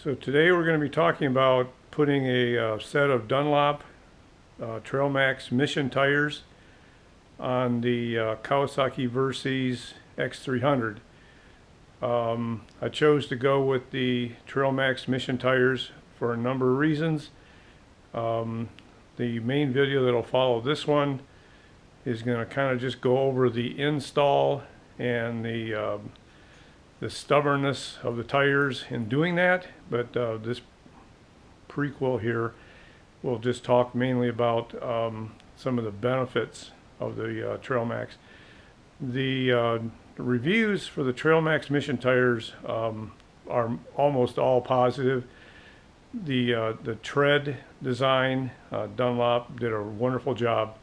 So today we're going to be talking about putting a set of Dunlop Trailmax Mission tires on the Kawasaki Versys X300. I chose to go with the Trailmax Mission tires for a number of reasons. The main video that'll follow this one is going to kind of just go over the install and the stubbornness of the tires in doing that, but this prequel here will just talk mainly about some of the benefits of the Trailmax. The reviews for the Trailmax Mission tires are almost all positive. The tread design, Dunlop did a wonderful job.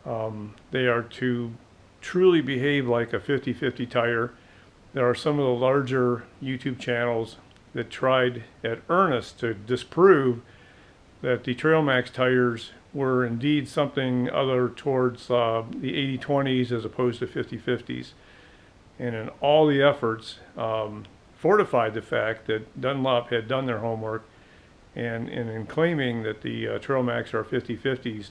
They are to truly behave like a 50-50 tire. There are some of the larger YouTube channels that tried at earnest to disprove that the Trailmax tires were indeed something other towards the 80-20s as opposed to 50-50s. And in all the efforts, fortified the fact that Dunlop had done their homework, and in claiming that the Trailmax are 50-50s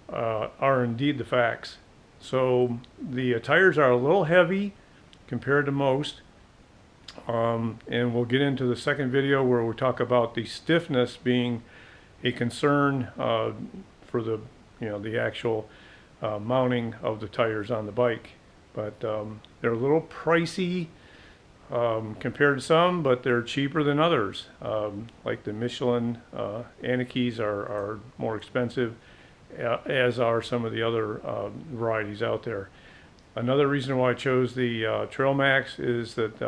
are indeed the facts. So the tires are a little heavy compared to most, and we'll get into the second video where we talk about the stiffness being a concern for the actual mounting of the tires on the bike. But they're a little pricey compared to some, but they're cheaper than others. Like the Michelin Anakis are more expensive, as are some of the other varieties out there. Another reason why I chose the Trailmax is that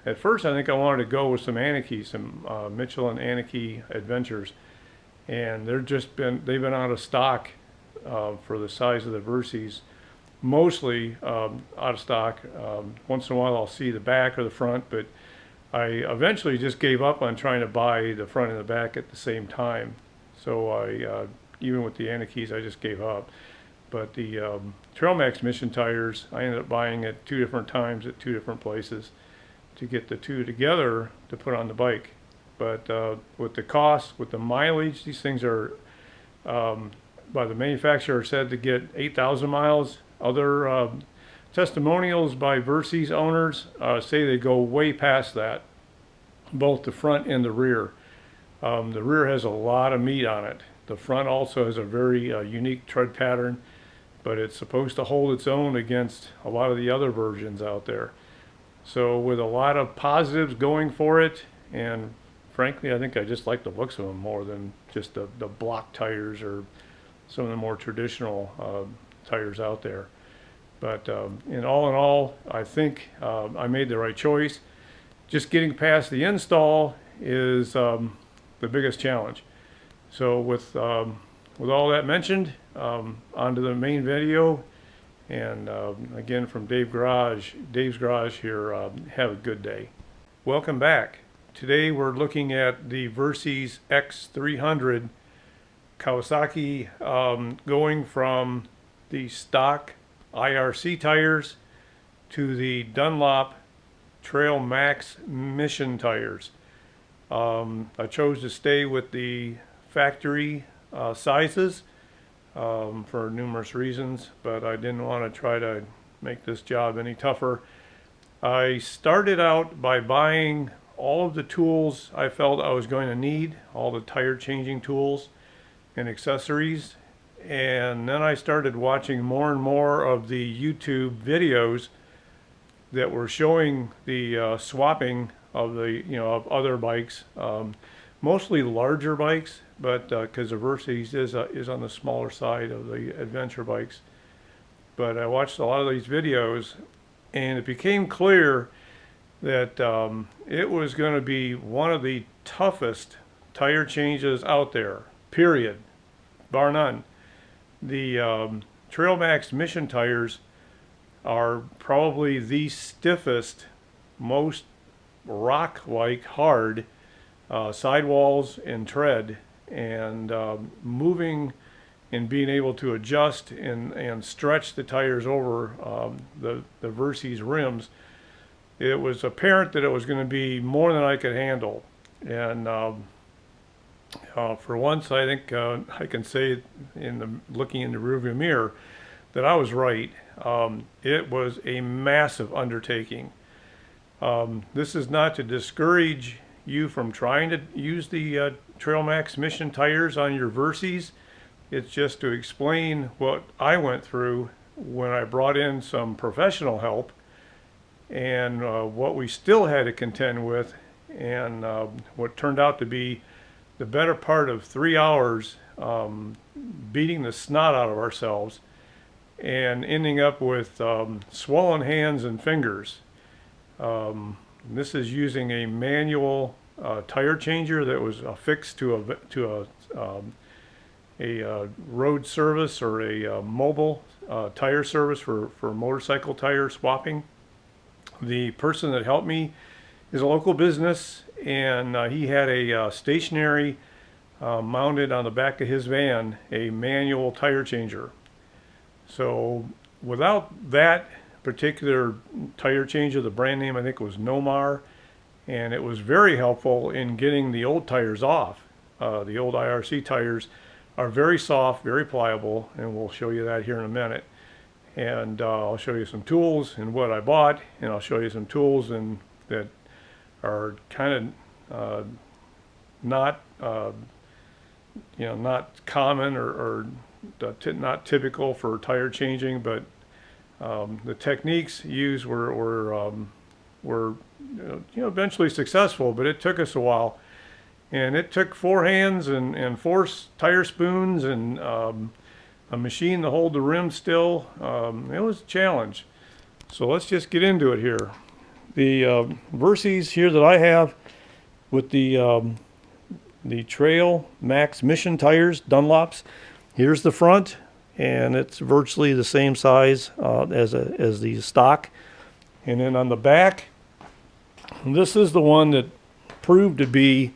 at first I think I wanted to go with some Anakis, some Michelin Anaki Adventures, and they've been out of stock for the size of the Versys, mostly out of stock. Once in a while I'll see the back or the front, but I eventually just gave up on trying to buy the front and the back at the same time. So I even with the Anakis I just gave up. But the Trailmax Mission tires, I ended up buying at 2 different times at 2 different places to get the two together to put on the bike. But with the cost, with the mileage, these things are, by the manufacturer, said to get 8,000 miles. Other testimonials by Versys owners say they go way past that, both the front and the rear. The rear has a lot of meat on it. The front also has a very unique tread pattern, but it's supposed to hold its own against a lot of the other versions out there. So with a lot of positives going for it, and frankly I think I just like the looks of them more than just the block tires or some of the more traditional tires out there. But in all, I think I made the right choice. Just getting past the install is the biggest challenge. So with all that mentioned, onto the main video, and again from Dave's Garage here, have a good day. Welcome back. Today we're looking at the Versys X300 Kawasaki, going from the stock IRC tires to the Dunlop Trailmax Mission tires. I chose to stay with the factory sizes for numerous reasons, but I didn't want to try to make this job any tougher. I started out by buying all of the tools I felt I was going to need, all the tire changing tools and accessories, and then I started watching more and more of the YouTube videos that were showing the swapping of of other bikes, mostly larger bikes, but because the Versys is on the smaller side of the adventure bikes. But I watched a lot of these videos, and it became clear that it was going to be one of the toughest tire changes out there, period, bar none. The Trailmax Mission tires are probably the stiffest, most rock-like hard sidewalls and tread, and moving and being able to adjust and stretch the tires over the Versys rims. It was apparent that it was going to be more than I could handle, And for once, I think I can say looking in the rearview mirror that I was right. It was a massive undertaking. This is not to discourage you from trying to use the Trailmax Mission tires on your Versys. It's just to explain what I went through when I brought in some professional help, and what we still had to contend with, and what turned out to be the better part of 3 hours beating the snot out of ourselves and ending up with swollen hands and fingers. This is using a manual tire changer that was affixed to a road service or a mobile tire service for motorcycle tire swapping. The person that helped me is a local business, and he had a stationary mounted on the back of his van, a manual tire changer. So without that particular tire changer, the brand name I think was Nomar, and it was very helpful in getting the old tires off. The old IRC tires are very soft, very pliable, and we'll show you that here in a minute. And I'll show you some tools and what I bought, and I'll show you some tools that are kind of not not common or not typical for tire changing, but the techniques used were eventually successful, but it took us a while, and it took 4 hands and 4 tire spoons and a machine to hold the rim still. It was a challenge. So let's just get into it here. The Versys here that I have with the Trailmax Mission tires, Dunlops. Here's the front, and it's virtually the same size as the stock. And then on the back, this is the one that proved to be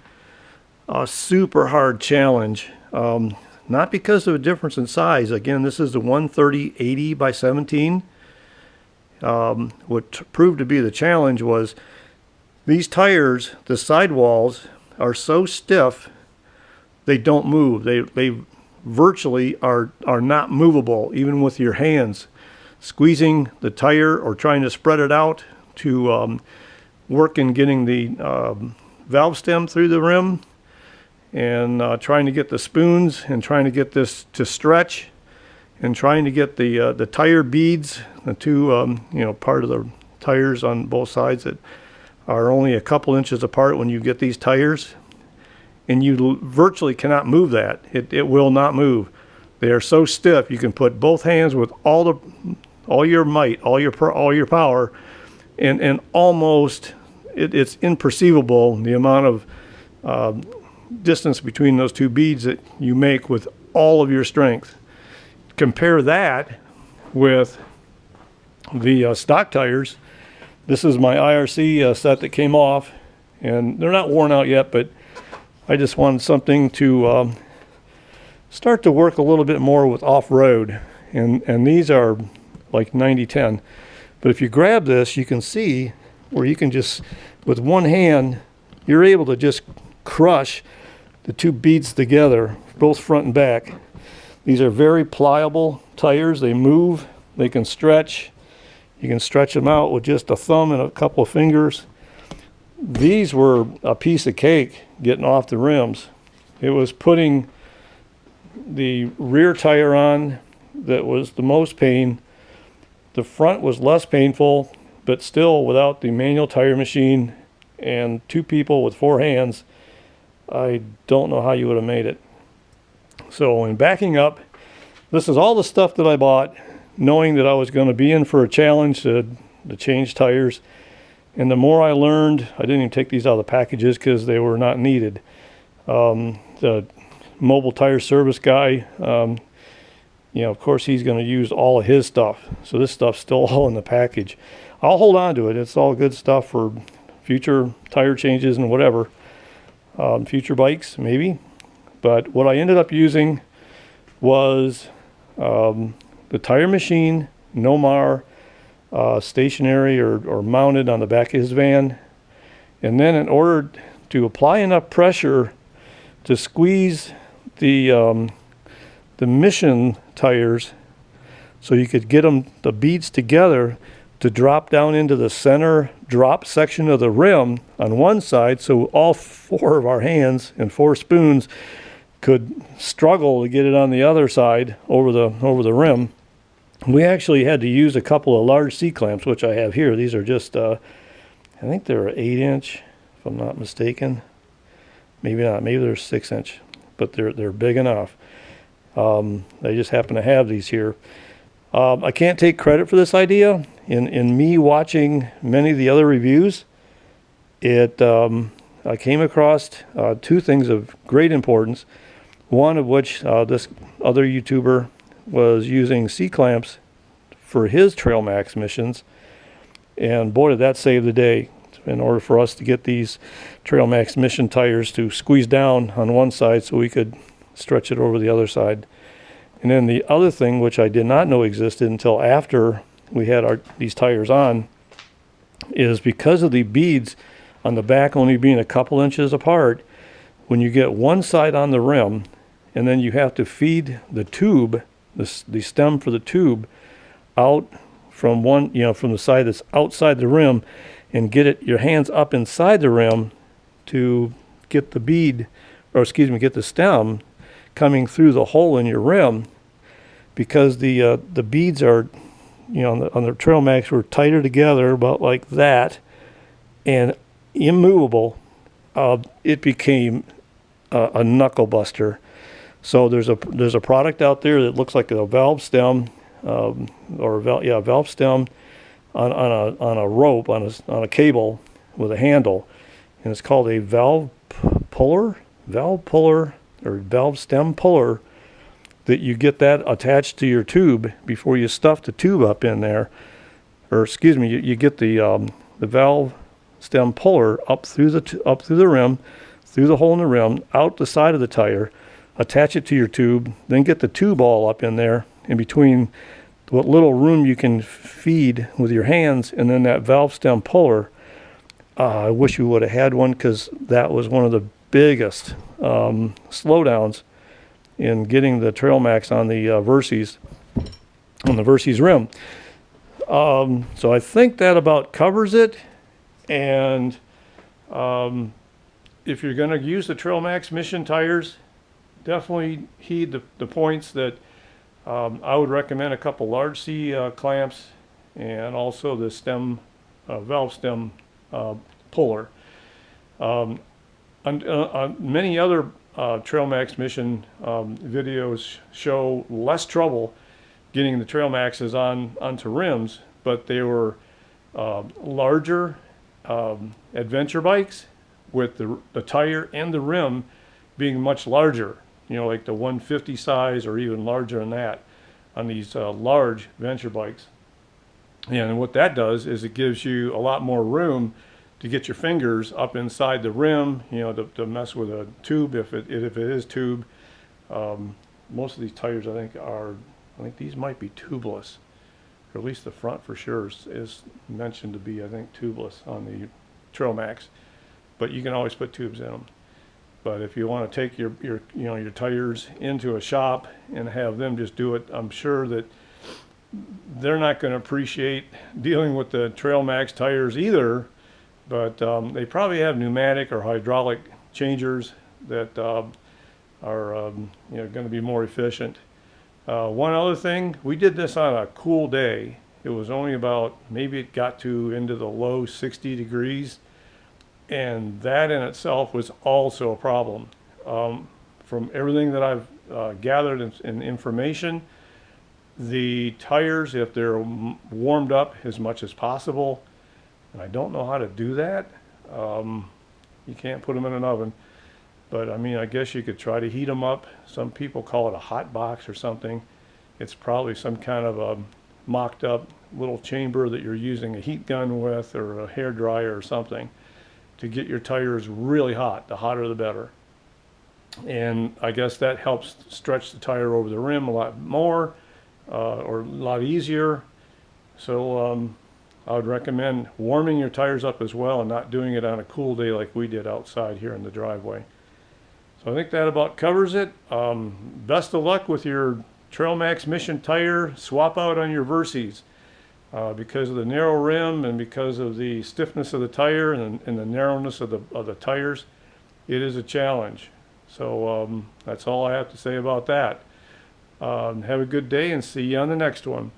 a super hard challenge. Not because of a difference in size. Again, this is the 130/80 by 17. What proved to be the challenge was these tires, the sidewalls, are so stiff they don't move. They virtually are not movable, even with your hands squeezing the tire or trying to spread it out to work in getting the valve stem through the rim, and trying to get the spoons and trying to get this to stretch, and trying to get the tire beads, the two part of the tires on both sides that are only a couple inches apart when you get these tires, and you virtually cannot move that. It will not move. They are so stiff. You can put both hands with all your might, all your power, and almost it's imperceivable the amount of distance between those two beads that you make with all of your strength. Compare that with the stock tires. This is my IRC set that came off, and they're not worn out yet, but I just wanted something to start to work a little bit more with off-road, and these are like 90/10. But if you grab this, you can see where you can just, with one hand, you're able to just crush the two beads together, both front and back. These are very pliable tires. They move, they can stretch. You can stretch them out with just a thumb and a couple of fingers. These were a piece of cake getting off the rims. It was putting the rear tire on that was the most pain. The front was less painful, but still, without the manual tire machine and 2 people with 4 hands, I don't know how you would have made it. So in backing up, this is all the stuff that I bought, knowing that I was going to be in for a challenge to change tires. And the more I learned, I didn't even take these out of the packages because they were not needed. The mobile tire service guy, of course he's going to use all of his stuff. So this stuff's still all in the package. I'll hold on to it. It's all good stuff for future tire changes and whatever. Future bikes, maybe. But what I ended up using was the tire machine, Nomar, stationary or mounted on the back of his van. And then in order to apply enough pressure to squeeze the Mission tires so you could get the beads together to drop down into the center drop section of the rim on one side, so all 4 of our hands and 4 spoons could struggle to get it on the other side over the rim. We actually had to use a couple of large C-clamps, which I have here. These are just, I think they're 8-inch, if I'm not mistaken. Maybe not, maybe they're 6-inch, but they're big enough. I just happen to have these here. I can't take credit for this idea. In me watching many of the other reviews, I came across 2 things of great importance. One of which this other YouTuber was using C-clamps for his Trailmax missions, and boy, did that save the day. In order for us to get these Trailmax Mission tires to squeeze down on one side so we could stretch it over the other side. And then the other thing, which I did not know existed until after we had these tires on, is because of the beads on the back only being a couple inches apart, when you get one side on the rim and then you have to feed the tube, the stem for the tube, out from from the side that's outside the rim, and get your hands up inside the rim to get the get the stem coming through the hole in your rim, because the beads are, on the Trailmax were tighter together, about like that, and immovable. It became a knuckle buster. So there's a product out there that looks like a valve stem, valve stem on a rope, on a cable with a handle, and it's called a valve puller or valve stem puller, that you get that attached to your tube before you stuff the tube up in there, or excuse me, you get the valve stem puller up through the rim, through the hole in the rim, out the side of the tire, attach it to your tube, then get the tube all up in there in between what little room you can feed with your hands, and then that valve stem puller. I wish we would have had one, because that was one of the biggest slowdowns in getting the Trailmax on the Versys rim. So I think that about covers it. And if you're going to use the Trailmax Mission tires, definitely heed the points that I would recommend a couple large C clamps, and also the stem valve stem puller. Many other Trailmax Mission videos show less trouble getting the Trailmaxes onto rims, but they were larger adventure bikes with the tire and the rim being much larger, like the 150 size or even larger than that on these large adventure bikes. And what that does is it gives you a lot more room to get your fingers up inside the rim, to mess with a tube if it is tube. Most of these tires, I think these might be tubeless, or at least the front for sure is mentioned to be, I think, tubeless on the Trailmax. But you can always put tubes in them. But if you want to take your tires into a shop and have them just do it, I'm sure that they're not going to appreciate dealing with the Trailmax tires either. But they probably have pneumatic or hydraulic changers that are going to be more efficient. One other thing, we did this on a cool day. It was only about, maybe it got to into the low 60 degrees, and that in itself was also a problem. From everything that I've gathered in information, the tires, if they're warmed up as much as possible, and I don't know how to do that. You can't put them in an oven, but I mean, I guess you could try to heat them up. Some people call it a hot box or something. It's probably some kind of a mocked up little chamber that you're using a heat gun with, or a hair dryer or something, to get your tires really hot. The hotter the better. And I guess that helps stretch the tire over the rim a lot more, or a lot easier. So I would recommend warming your tires up as well and not doing it on a cool day like we did outside here in the driveway. So I think that about covers it. Best of luck with your Trailmax Mission Tire swap out on your Versys. Because of the narrow rim and because of the stiffness of the tire and the narrowness of the tires, it is a challenge. So that's all I have to say about that. Have a good day and see you on the next one.